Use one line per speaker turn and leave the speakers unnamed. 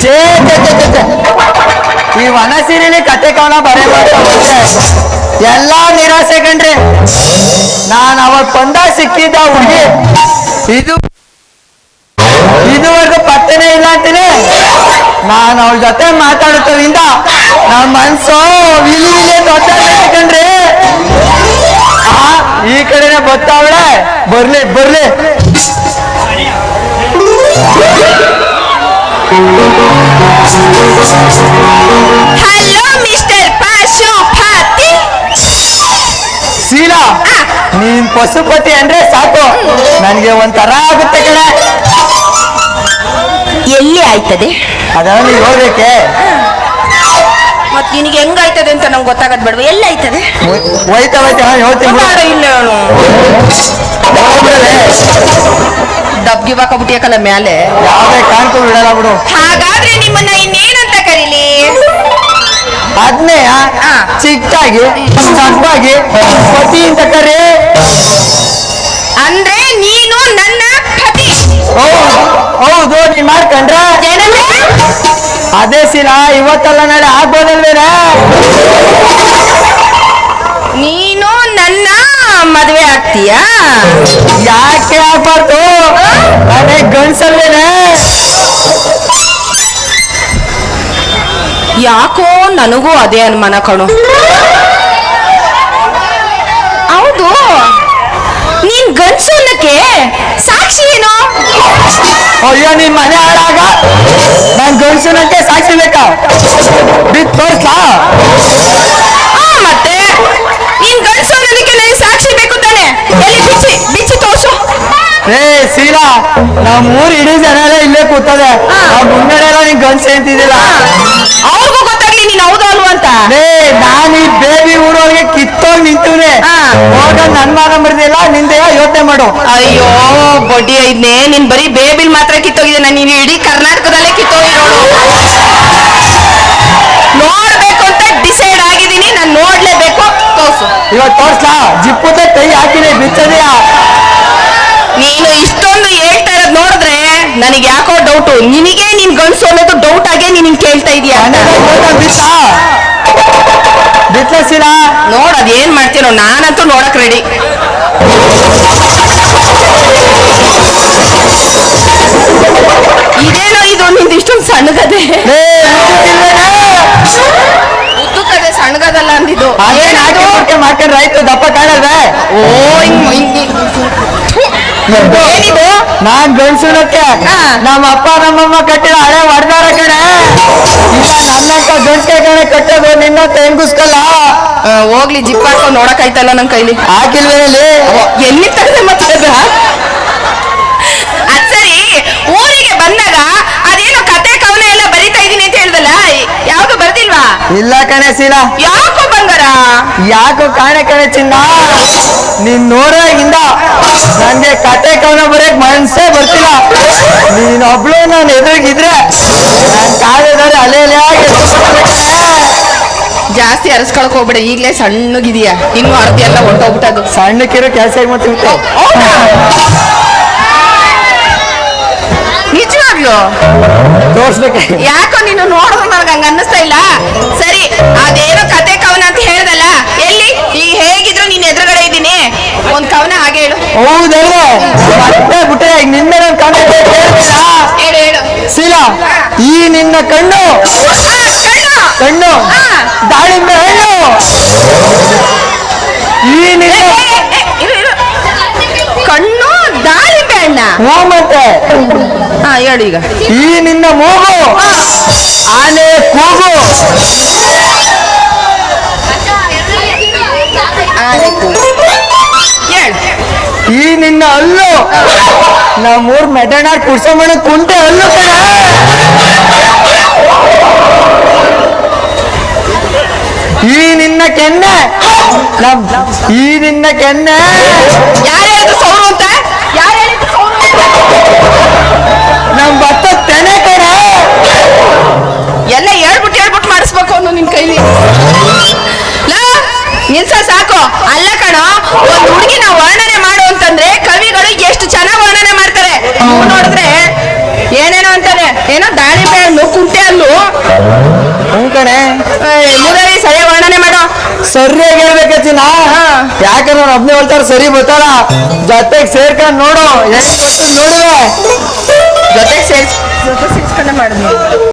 ಛೇ ಛೇ ಛೇ ಛೇ ಛೇ. ಈ ವನಸೀರಿಲಿ ಕತೆ ಕವನ ಬರೆ ಮಾಡ್ತಾ ಹೋದ್ರೆ ಎಲ್ಲಾ ನಿರಾಸೆ ಕಣ್ರಿ. ನಾನು ಅವಾಗ ಬಂದ ಸಿಕ್ಕಿದ್ದ ಹುಡುಗಿ ಇದುವರೆಗೂ ಪತ್ತೆನೇ ಇಲ್ಲ ಅಂತೀನಿ. ನಾನು ಅವಳ ಜೊತೆ ಮಾತಾಡುತ್ತದಿಂದ ನಮ್ಮ ಮನ್ಸು ವಿಲಿ ವಿಲಿ ದೊಡ್ಡ ಕಣ್ರಿ. ಈ ಕಡೆನೆ ಗೊತ್ತಾವಳೆ. ಬರ್ಲಿ ಬರ್ಲಿ.
Hello mister Pashupati.
ಶೀಲಾ, ನೀನ್ ಪಶುಪತಿ ಅಂದ್ರೆ ಸಾಕು, ನನ್ಗೆ ಒಂಥರ ಆಗುತ್ತೆ ಕಣೆ.
ಎಲ್ಲಿ ಆಯ್ತದೆ
ಅದನ್ನ ನೀವು ಹೋಗ್ಬೇಕೆ.
ಮತ್ ನಿನಗೆ ಹೆಂಗಾಯ್ತದೆ ಅಂತ ನಂಗೆ ಗೊತ್ತಾಗದ್ ಬೇಡವಾ? ಎಲ್ಲಿ ಆಯ್ತದೆ?
ಹೋಯ್ತಾ ಹೋಯ್ತಾ ಹೇಳ್ತೀನಿ.
ಇಲ್ಲ ಡಬ್ಗಿ ಬಾಕಬಿಟ್ಟಿಯಕಲ್ಲ ಮ್ಯಾಲೆ.
ಯಾವ್ದೇ ಕಾಣ್ಕೊಂಡು ಬಿಡಲ್ಲ ಬಿಡು.
ಹಾಗಾದ್ರೆ ನಿಮ್ಮನ್ನ ಇನ್ನೇನಂತ ಕರೀಲಿ?
ಅದ್ನೇ ಚಿಕ್ಕಾಗಿ ಸಬ್ಬಾಗಿ ಪತಿ ಅಂತ ಕರಿ.
ಅಂದ್ರೆ ನೀನು ನನ್ನ ಪತಿ?
ಹೌದು. ನೀನ್ ಮಾಡ್ಕೊಂಡ್ರ ಅದೇ ಶೀಲಾ, ಇವತ್ತಲ್ಲ ನಾಳೆ ಆಗ್ಬೋದಲ್ವೇನ?
ನೀನು ನನ್ನ ಮದುವೆ ಆಗ್ತೀಯಾ?
ಯಾಕೆ ಆಗ್ಬಾರ್ದು? ಅದೇ ಗಂಡ್ಸಲ್ವೇನೆ.
ಯಾಕೋ ನನಗೂ ಅದೇ ಅನುಮಾನ ಕಣು. ಹೌದು, ನೀನ್ ಗಂಡ್ಸು ಅನ್ನಕ್ಕೆ ಸಾಕ್ಷಿ ಏನು?
ಅಯ್ಯೋ, ನಿನ್ ಮನೆ ಹಾಳಾಗ ನಾನ್ ಗಂಡ್ಸನಕ್ಕೆ ಸಾಕ್ಷಿ ಬೇಕಾ? ಬಿತ್ ತೋರ್ಸ್ಲಾ?
ಮತ್ತೆ ನೀನ್ ಗಂಡ್ಸು ಅನ್ನೋದಕ್ಕೆ ನನಗೆ ಸಾಕ್ಷಿ ಬೇಕು ತಾನೆ? ಎಲ್ಲಿ ಬಿಚ್ಚಿ ಬಿಚ್ಚಿ ತೋರ್ಸು.
ಏ ಶೀಲಾ, ನಮ್ ಊರ್ ಇಡೀ ಜನ ಎಲ್ಲ ಇಲ್ಲೇ ಕೂತದೆ. ಮುಂಗಡೆ ಎಲ್ಲ ನೀನ್ ಗಂಡ್ಸ ಅಂತಿದ್ದಿಲ್ಲ.
ಅವ್ರಿಗೂ ಗೊತ್ತಾಗ್ಲಿ ನೀನ್ ಹೌದು ಅಲ್ವಾ ಅಂತ.
ನಾನು ಈ ಬೇಬಿ ಊರೊಳಗೆ ಕಿತ್ತೋಗಿ ನಿಂತಿವ್ನೆ. ಹೋಗ ನನ್ ಮಾನ ಬರ್ದಿಲ್ಲ, ನಿಂದೆ ಯೋಚನೆ ಮಾಡು.
ಅಯ್ಯೋ ಬಡ್ಡಿ ಐದ್ನೇ, ನೀನ್ ಬರೀ ಬೇಬಿಲ್ ಮಾತ್ರ ಕಿತ್ತೋಗಿದೆ. ನೀನು ಇಡೀ ಕರ್ನಾಟಕದಲ್ಲೇ ಕಿತ್ತೋಗಿರೋಳು. ನೋಡ್ಬೇಕು ಅಂತ ಡಿಸೈಡ್ ಆಗಿದ್ದೀನಿ, ನಾನು ನೋಡ್ಲೇಬೇಕು. ತೋರ್ಸು.
ಇವತ್ತು ತೋರ್ಸ್ಲಾ? ಜಿಪ್ಪುತ ಕೈ ಹಾಕಿನಿ, ಬಿಚ್ಚದೆಯಾ?
ನೀನು ಇಷ್ಟೊಂದು ಹೇಳ್ತಾ ಇರೋದ್ ನೋಡಿದ್ರೆ ನನಗೆ ಯಾಕೋ ಡೌಟು. ನಿನಗೆ ನೀನ್ ಗಂಡ್ಸು ಅನ್ನೋದು ಡೌಟ್ ಆಗೇ ನೀನ್ ಕೇಳ್ತಾ ಇದೀಯ.
ಬಿತ್ಲ ಶೀಲಾ?
ನೋಡ್ ಅದೇನ್ ಮಾಡ್ತೀನೋ, ನಾನಂತೂ ನೋಡಕ್ ರೆಡಿ. ಇದೇನೋ ಇದು ನಿಂದು ಇಷ್ಟೊಂದು ಸಣ್ಣಗದೆ. ಉದ್ದಕ್ಕದೆ ಸಣ್ಣಗದಲ್ಲ ಅಂದಿದ್ದು.
ಮಾಡ್ಕೊಂಡ್ರೆ ಆಯ್ತು, ದಪ್ಪ ಕಾಣಲ್ವೇ?
ಓ ಏನಿದು?
ನಾನ್ ಗಂಡ್ಸುನಕ್ಕೆ ನಮ್ಮ ಅಪ್ಪ ನಮ್ಮಮ್ಮ ಕಟ್ಟಿದ ಹಳೆ ಹೊಡೆದಾರ ಕಣೆ. ಇಲ್ಲ ನನ್ನಂತ ಗಂಡ್ಕೆ ಕಣೆ ಕಟ್ಟೋದು, ನಿನ್ನ ತೆಂಗುಸ್ಕಲ್ಲ.
ಹೋಗ್ಲಿ, ಜಿಪ್ ಹಾಕೊಂಡು ನೋಡಕ್ ಆಯ್ತಲ್ಲ ನನ್ ಕೈಲಿ.
ಹಾಕಿಲ್ವೇನಲ್ಲಿ
ಎಲ್ಲಿ ತಗದೆ ಮತ್ತೆ ಅದ್ ಸರಿ. ಊರಿಗೆ ಬಂದಾಗ ಅದೇನೋ ಕತೆ ಕವನ ಎಲ್ಲ ಬರಿತಾ ಇದೀನಿ ಅಂತ ಹೇಳ್ದಲ್ಲ, ಯಾವ್ದು ಬರ್ದಿಲ್ವಾ?
ಇಲ್ಲ ಕಣೆ ಶೀಲಾ.
ಯಾಕೋ ಬಂಗಾರ?
ಯಾಕೋ ಕಾಣೆ ಕಣೆ ಚಿನ್ನ, ನೀನ್ ನೋಡೋಗಿಂದ ನನ್ಗೆ ಕತೆ ಕವನ ಬರೆಯಕ್ ಮನ್ಸೇ ಬರ್ತಿಲ್ಲ. ನೀನೊಬ್ಳು ನಾನು ಎದುರಿಗಿದ್ರೆ ನಾನ್ ಕಾಲದಲ್ಲಿ ಅಲೆ
ಜಾಸ್ತಿ ಅರಸ್ಕೊಳಕ್ ಹೋಗ್ಬೇಡ, ಈಗ್ಲೇ ಸಣ್ಣಗಿದೀಯ. ಇನ್ನು ಅರ್ಧಿ ಎಲ್ಲ ಹೊಂಟೋಗ್ಬಿಟ್ಟದು.
ಸಣ್ಣಕ್ಕಿರೋ ಕೆಲಸ ಮಾಡ್ತಿರ್ತೆ.
ನಿಜವಾಗ್ಲು
ತೋರ್ಸ್ಬೇಕೆ?
ಯಾಕೋ ನೀನು ನೋಡೋದು ನನಗೆ ಹಂಗ ಅನ್ನಿಸ್ತಾ ಇಲ್ಲ. ಸರಿ, ಅದೇನೋ ಕತೆ ಕವನ ಅಂತ ಹೇಳ್ದಲ್ಲ, ಎಲ್ಲಿ? ಈಗ ಹೇಗಿದ್ರು ನೀನ್ ಎದುರುಗಡೆ ಇದ್ದೀನಿ, ಒಂದ್ ಕವನ ಹಾಗೆ ಹೇಳು.
ಹೌದಲ್ವೇ? ಮತ್ತೆ ಬಿಟ್ಟೆ ಈಗ ನಿನ್ನೆ ನನ್ ಕಣ್ಣು
ಹೇಳು ಹೇಳು.
ಶೀಲಾ, ಈ ನಿನ್ನ ಕಣ್ಣು ಕಣ್ಣು ದಾಳಿಂಬೆ ಹಣ್ಣು. ಈ ನಿನ್ನ
ಕಣ್ಣು ದಾಳಿಂಬೆ ಹಣ್ಣ.
ಮತ್ತೆ
ಹೇಳು ಈಗ.
ಈ ನಿನ್ನ ಮೂಗು ಆನೆ ಕೂಗು.
ಹೇಳು.
ಈ ನಿನ್ನ ಹಲ್ಲು ನಮ್ಮೂರ್ ಮೆಡಣ ಕುಡ್ಸಮಣ ಕುಂಟೆ ಹಲ್ಲು ಕಣ. ಈ ನಿನ್ನ ಕೆನ್ನೆ ಈ ನಿನ್ನ ಕೆನ್ನೆ.
ಯಾರು ಹೇಳಿದ್ರು ಸೌರು ಅಂತ? ಯಾರು ಹೇಳಿದ್ರು ಸೌರು ಅಂತ?
ನಮ್ ಭತ್ತ ತೆನೆ ಕಣ.
ಎಲ್ಲ ಹೇಳ್ಬಿಟ್ಟು ಮಾಡಿಸ್ಬೇಕು ಅನ್ನೋ ನಿನ್ ಕೈಲಿ. ನಿಲ್ಸ ಸಾಕು. ಅಲ್ಲ ಕಣೋ, ಒಂದ್ ಹುಡುಗಿನ ವರ್ಣನೆ ಮಾಡು ಅಂತಂದ್ರೆ ಕವಿಗಳು ಎಷ್ಟು ಚೆನ್ನಾಗಿ ವರ್ಣನೆ ಮಾಡ್ತಾರೆ. ನೋಡಿದ್ರೆ ಏನೇನೋ ಅಂತಾರೆ, ಏನೋ ದಾಳಿಂಬೆ ಹಣ್ಣು ಕುಂಟೆ
ಹೌದು
ಹ್ಞೂ ಕಣೆ
ಮೂರನೇ ಸರಿಯಾಗಿ ವರ್ಣನೆ ಮಾಡೋ.
ಸರಿಯಾಗಿ ಹೇಳ್ಬೇಕ ಚಿನ್ನ. ಯಾಕಂದ್ರೆ ನಾನು ಒಬ್ನೇ ಹೇಳ್ತಾರ ಸರಿ ಗೊತ್ತಲ್ಲ, ಜೊತೆಗೆ ಸೇರ್ಕೊಂಡು ನೋಡು ಹೆಂಗ್ ಗೊತ್ತು ನೋಡುವೆ.
ಜೊತೆಗೆ ಸೇರ್ಸ್ಕೊಂಡೆ ಮಾಡಿದ್ನಿ.